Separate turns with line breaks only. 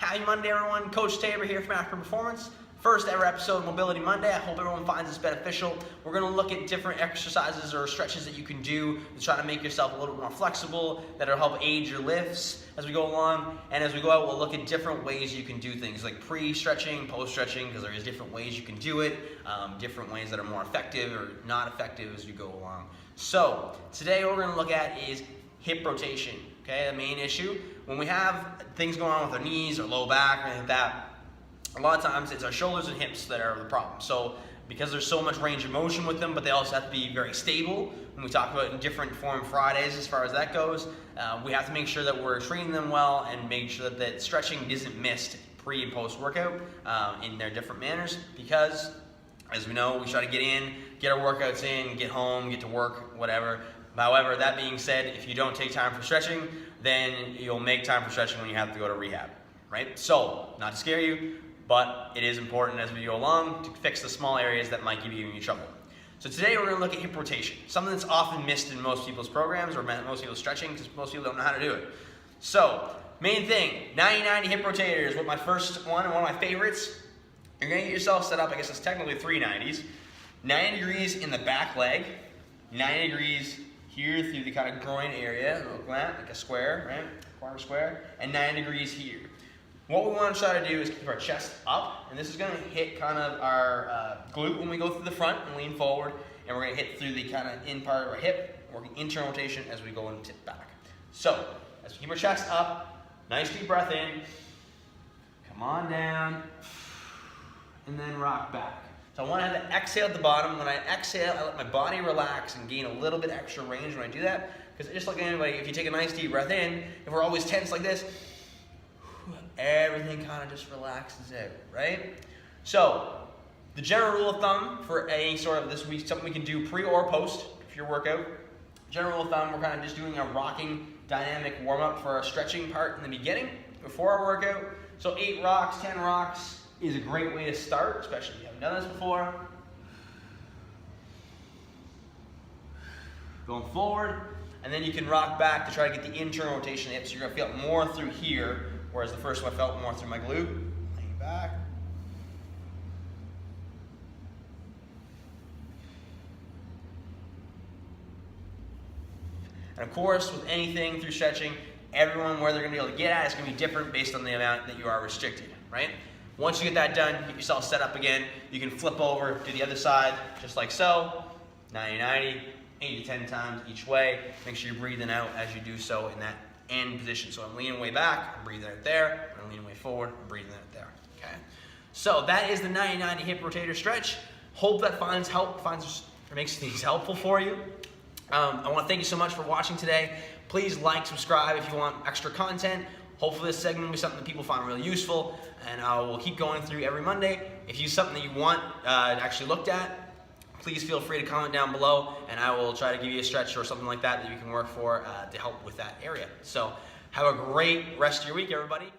Happy Monday, everyone. Coach Tabor here from Afterburn Performance. First ever episode of Mobility Monday. I hope everyone finds this beneficial. We're going to look at different exercises or stretches that you can do to try to make yourself a little bit more flexible, that'll help aid your lifts as we go along. And as we go out, we'll look at different ways you can do things like pre-stretching, post-stretching, because there is different ways you can do it, different ways that are more effective or not effective as you go along. So today what we're going to look at is hip rotation. Okay, the main issue when we have things going on with our knees or low back or anything like that, a lot of times it's our shoulders and hips that are the problem. So because there's so much range of motion with them, but they also have to be very stable. When we talk about in different form Fridays as far as that goes, we have to make sure that we're treating them well and make sure that the stretching isn't missed pre and post workout in their different manners, because as we know, we try to get in, get our workouts in, get home, get to work, whatever. However, that being said, if you don't take time for stretching, then you'll make time for stretching when you have to go to rehab, right? So, not to scare you, but it is important as we go along to fix the small areas that might give you trouble. So today we're going to look at hip rotation, something that's often missed in most people's programs or most people's stretching because most people don't know how to do it. So, main thing, 90-90 hip rotators was my first one and one of my favorites. You're going to get yourself set up, I guess it's technically 3 90s. 90 degrees in the back leg, 90 degrees here through the kind of groin area, like a square, right? Quarter square, and 90 degrees here. What we want to try to do is keep our chest up, and this is going to hit kind of our glute when we go through the front and lean forward, and we're going to hit through the kind of in part of our hip, working internal rotation as we go and tip back. So, as we keep our chest up, nice deep breath in, come on down, and then rock back. So I want to have to exhale at the bottom. When I exhale, I let my body relax and gain a little bit extra range when I do that, because just like anybody, if you take a nice deep breath in, if we're always tense like this, everything kind of just relaxes out, right? So, the general rule of thumb for any sort of this week, something we can do pre or post for your workout. General rule of thumb, we're kind of just doing a rocking dynamic warm-up for our stretching part in the beginning before our workout. So 8 rocks, 10 rocks is a great way to start, especially if you haven't done this before. Going forward, and then you can rock back to try to get the internal rotation of the hips. So you're going to feel it more through here, whereas the first one I felt more through my glute. Laying back. And of course, with anything through stretching, everyone where they're going to be able to get at is going to be different based on the amount that you are restricted, right? Once you get that done, get yourself set up again. You can flip over to the other side, just like so. 90-90, 8 to 10 times each way. Make sure you're breathing out as you do so in that end position. So I'm leaning way back, I'm breathing out there. I'm leaning way forward, I'm breathing out there. Okay. So that is the 90-90 hip rotator stretch. Hope that makes things helpful for you. I want to thank you so much for watching today. Please like, subscribe if you want extra content. Hopefully this segment will be something that people find really useful, and I will keep going through every Monday. If you have something that you want actually looked at, please feel free to comment down below, and I will try to give you a stretch or something like that that you can work for to help with that area. So have a great rest of your week, everybody.